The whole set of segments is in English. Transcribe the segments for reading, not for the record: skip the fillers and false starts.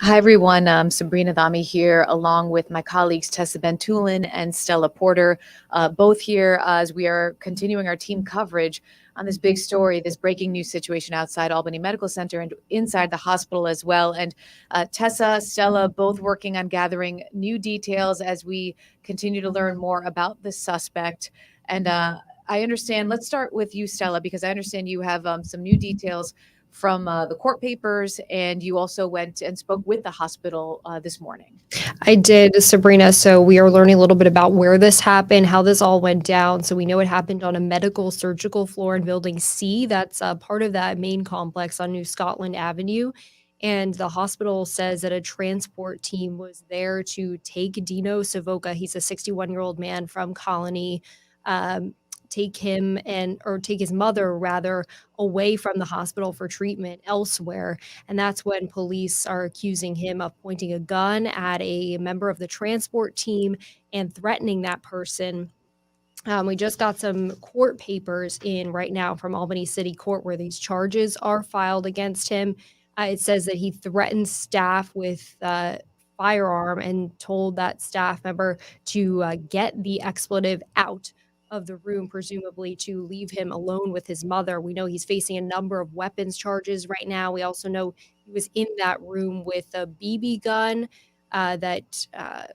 Hi, everyone. Sabrina Dhami here, along with my colleagues Tessa Bentulin and Stella Porter, both here as we are continuing our team coverage on this big story, this breaking news situation outside Albany Medical Center and inside the hospital as well. And Tessa, Stella, both working on gathering new details as we continue to learn more about the suspect. And I understand, let's start with you, Stella, because I understand you have some new details from the court papers, and you also went and spoke with the hospital this morning. I did, Sabrina. So we are learning a little bit about where this happened, how this all went down. So we know it happened on a medical surgical floor in Building C. That's part of that main complex on New Scotland Avenue. And the hospital says that a transport team was there to take Dino Savoca. He's a 61-year-old man from Colony. Take him or take his mother rather away from the hospital for treatment elsewhere. And that's when police are accusing him of pointing a gun at a member of the transport team and threatening that person. We just got some court papers in right now from Albany City Court where these charges are filed against him. It says that he threatened staff with firearm and told that staff member to get the expletive out of the room, presumably to leave him alone with his mother. We know he's facing a number of weapons charges right now. We also know he was in that room with a BB gun that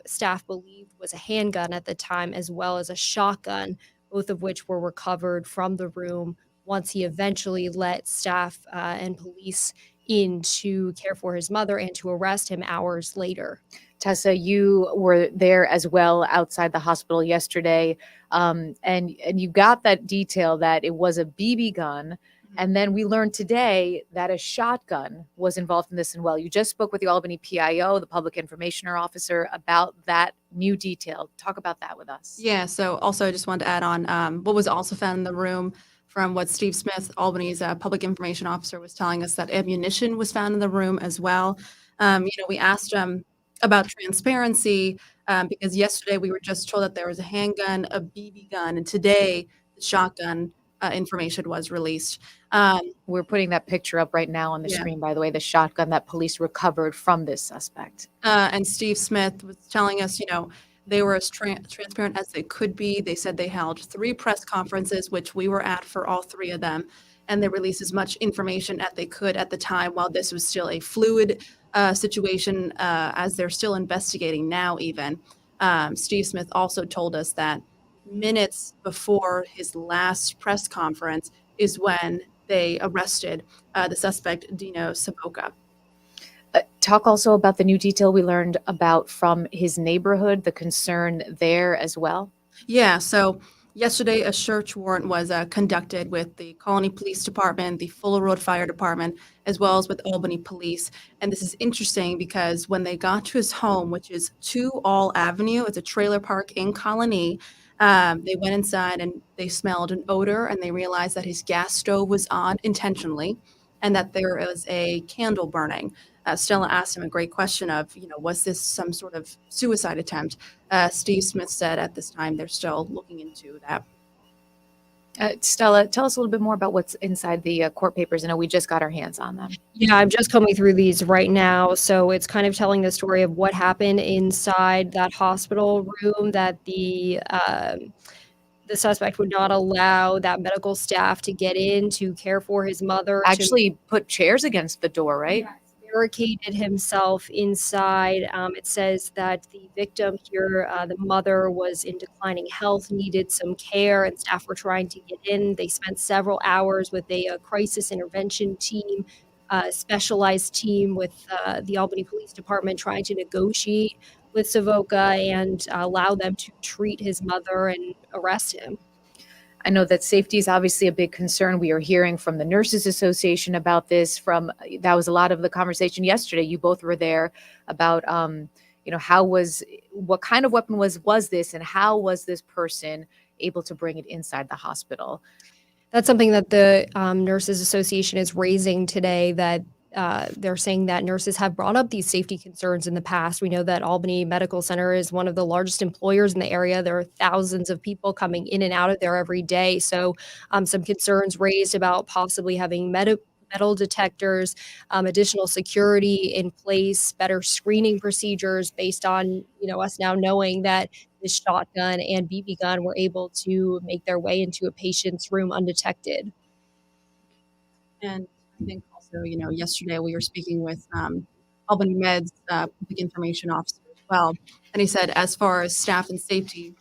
staff believed was a handgun at the time, as well as a shotgun, both of which were recovered from the room once he eventually let staff and police in to care for his mother and to arrest him hours later. Tessa, you were there as well outside the hospital yesterday, and you got that detail that it was a BB gun. And then we learned today that a shotgun was involved in this as well. You just spoke with the Albany PIO, the public information officer, about that new detail. Talk about that with us. Yeah, so also I just wanted to add on what was also found in the room from what Steve Smith, Albany's public information officer, was telling us, that ammunition was found in the room as well. We asked about transparency because yesterday we were just told that there was a handgun, a BB gun, and today the shotgun information was released. We're putting that picture up right now on the screen, by the way, the shotgun that police recovered from this suspect. And Steve Smith was telling us, they were as transparent as they could be. They said they held 3 press conferences, which we were at for all 3 of them, and they released as much information as they could at the time while this was still a fluid situation, as they're still investigating now even. Steve Smith also told us that minutes before his last press conference is when they arrested the suspect, Dino Savoca. Talk also about the new detail we learned about from his neighborhood, the concern there as well. Yeah, so yesterday a search warrant was conducted with the Colony Police Department, the Fuller Road Fire Department, as well as with Albany Police. And this is interesting because when they got to his home, which is 2 All Avenue, it's a trailer park in Colony, they went inside and they smelled an odor, and they realized that his gas stove was on intentionally and that there was a candle burning. Stella asked him a great question of, was this some sort of suicide attempt? Steve Smith said at this time they're still looking into that. Stella, tell us a little bit more about what's inside the court papers. I know we just got our hands on them. Yeah, I'm just coming through these right now. So it's kind of telling the story of what happened inside that hospital room, that the suspect would not allow that medical staff to get in to care for his mother. Actually put chairs against the door, right? Yeah. Barricaded himself inside. It says that the victim here, the mother, was in declining health, needed some care, and staff were trying to get in. They spent several hours with a crisis intervention team, specialized team with the Albany Police Department, trying to negotiate with Savoca and allow them to treat his mother and arrest him. I know that safety is obviously a big concern. We are hearing from the Nurses Association about this. That was a lot of the conversation yesterday. You both were there about, what kind of weapon was this, and how was this person able to bring it inside the hospital? That's something that the Nurses Association is raising today, that they're saying that nurses have brought up these safety concerns in the past. We know that Albany Medical Center is one of the largest employers in the area. There are thousands of people coming in and out of there every day. So some concerns raised about possibly having metal detectors, additional security in place, better screening procedures based on, us now knowing that this shotgun and BB gun were able to make their way into a patient's room undetected. And I think also, yesterday we were speaking with Albany Med's public information officer as well. And he said, as far as staff and safety,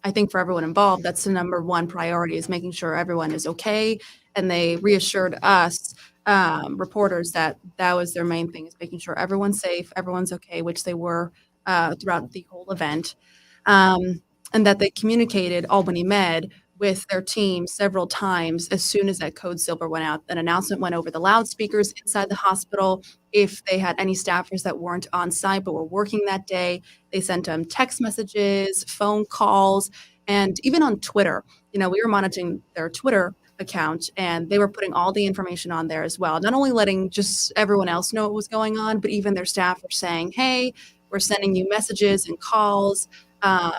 I think for everyone involved, that's the number one priority, is making sure everyone is okay. And they reassured us, reporters, that that was their main thing, is making sure everyone's safe, everyone's okay, which they were throughout the whole event. And that they communicated Albany Med with their team several times as soon as that code silver went out. An announcement went over the loudspeakers inside the hospital. If they had any staffers that weren't on site but were working that day, they sent them text messages, phone calls, and even on Twitter. We were monitoring their Twitter account, and they were putting all the information on there as well. Not only letting just everyone else know what was going on, but even their staff were saying, hey, we're sending you messages and calls.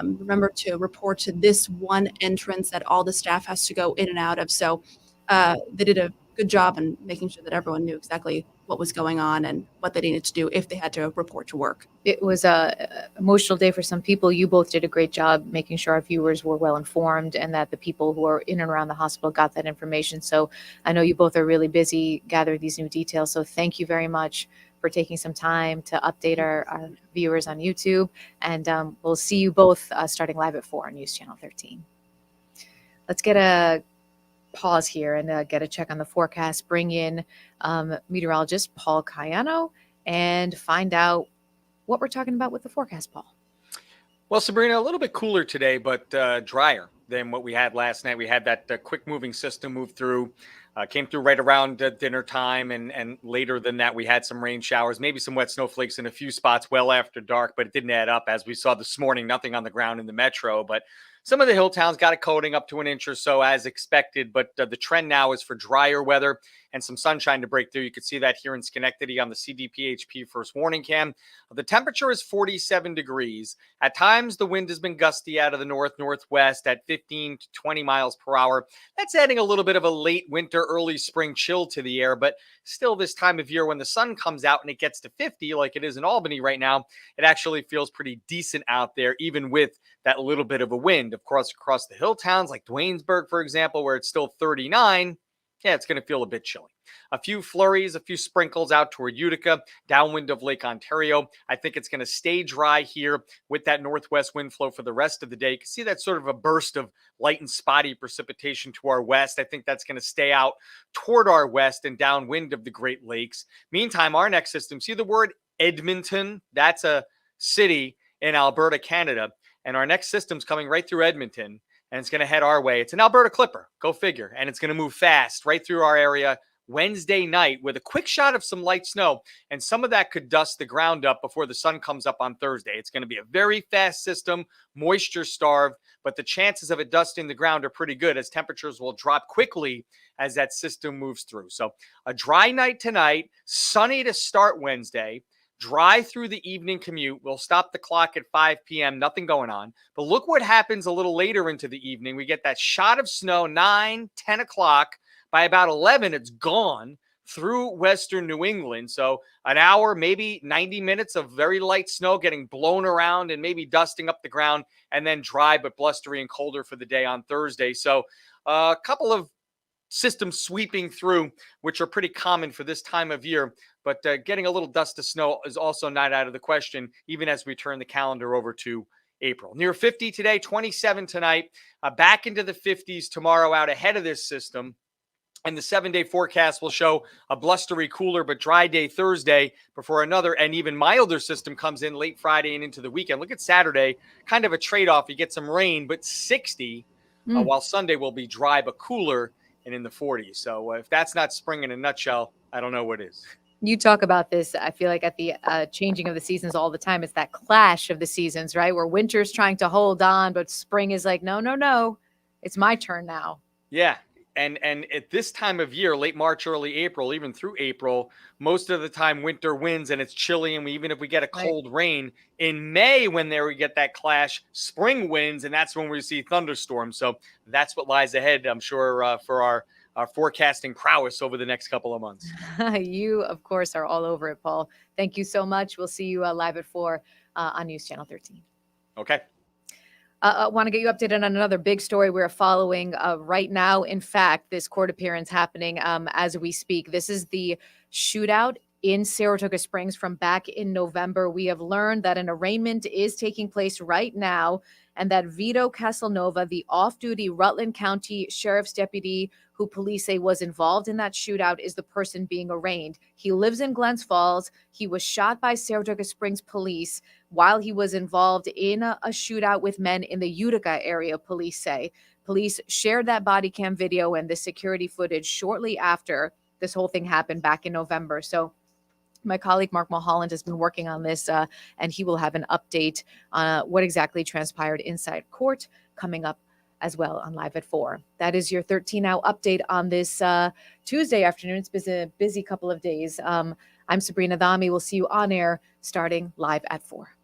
Remember to report to this one entrance that all the staff has to go in and out of. So they did a good job in making sure that everyone knew exactly what was going on and what they needed to do if they had to report to work. It was a emotional day for some people. You both did a great job making sure our viewers were well informed and that the people who are in and around the hospital got that information. So I know you both are really busy gathering these new details. So thank you very much for taking some time to update our viewers on YouTube. And we'll see you both starting live at 4 on News Channel 13. Let's get a pause here and get a check on the forecast, bring in meteorologist Paul Cayano, and find out what we're talking about with the forecast, Paul. Well, Sabrina, a little bit cooler today, but drier than what we had last night. We had that quick moving system move through, came through right around dinner time. And later than that, we had some rain showers, maybe some wet snowflakes in a few spots well after dark, but it didn't add up. As we saw this morning, nothing on the ground in the metro, but some of the hill towns got it coating up to an inch or so as expected, but the trend now is for drier weather and some sunshine to break through. You could see that here in Schenectady on the CDPHP first warning cam. The temperature is 47 degrees. At times, the wind has been gusty out of the northwest at 15 to 20 miles per hour. That's adding a little bit of a late winter, early spring chill to the air, but still this time of year when the sun comes out and it gets to 50 like it is in Albany right now, it actually feels pretty decent out there, even with that little bit of a wind. Of course, across the hill towns like Duanesburg, for example, where it's still 39, it's going to feel a bit chilly. A few flurries, a few sprinkles out toward Utica, downwind of Lake Ontario. I think it's going to stay dry here with that northwest wind flow for the rest of the day. You can see that sort of a burst of light and spotty precipitation to our west. I think that's going to stay out toward our west and downwind of the Great Lakes. Meantime, our next system, see the word Edmonton? That's a city in Alberta, Canada. And our next system's coming right through Edmonton, and it's going to head our way. It's an Alberta Clipper, go figure. And it's going to move fast right through our area Wednesday night with a quick shot of some light snow. And some of that could dust the ground up before the sun comes up on Thursday. It's going to be a very fast system, moisture starved, but the chances of it dusting the ground are pretty good as temperatures will drop quickly as that system moves through. So a dry night tonight, sunny to start Wednesday. Dry through the evening commute. We'll stop the clock at 5 p.m. Nothing going on. But look what happens a little later into the evening. We get that shot of snow, 9, 10 o'clock. By about 11, it's gone through western New England. So an hour, maybe 90 minutes of very light snow getting blown around and maybe dusting up the ground, and then dry but blustery and colder for the day on Thursday. So a couple of systems sweeping through, which are pretty common for this time of year. But getting a little dust of snow is also not out of the question, even as we turn the calendar over to April. Near 50 today, 27 tonight, back into the 50s tomorrow out ahead of this system. And the 7-day forecast will show a blustery, cooler, but dry day Thursday before another and even milder system comes in late Friday and into the weekend. Look at Saturday, kind of a trade-off. You get some rain, but 60, while Sunday will be dry but cooler and in the 40s. So if that's not spring in a nutshell, I don't know what is. You talk about this, I feel like at the changing of the seasons all the time. It's that clash of the seasons, right? Where winter's trying to hold on, but spring is like, no, it's my turn now. Yeah. And at this time of year, late March, early April, even through April, most of the time winter wins and it's chilly. And even if we get a cold rain in May, when we get that clash, spring wins. And that's when we see thunderstorms. So that's what lies ahead, I'm sure, for our forecasting prowess over the next couple of months. You, of course, are all over it, Paul. Thank you so much. We'll see you live at 4 on News Channel 13. Okay. I want to get you updated on another big story we're following right now. In fact, this court appearance happening as we speak. This is the shootout in Saratoga Springs from back in November. We have learned that an arraignment is taking place right now, and that Vito Casanova, the off-duty Rutland County Sheriff's deputy who police say was involved in that shootout, is the person being arraigned. He lives in Glens Falls. He was shot by Saratoga Springs police while he was involved in a shootout with men in the Utica area, police say. Police shared that body cam video and the security footage shortly after this whole thing happened back in November. So my colleague Mark Mulholland has been working on this, and he will have an update on what exactly transpired inside court coming up as well on Live at 4. That is your 13 Now update on this Tuesday afternoon. It's been a busy couple of days. I'm Sabrina Dhami. We'll see you on air starting live at 4.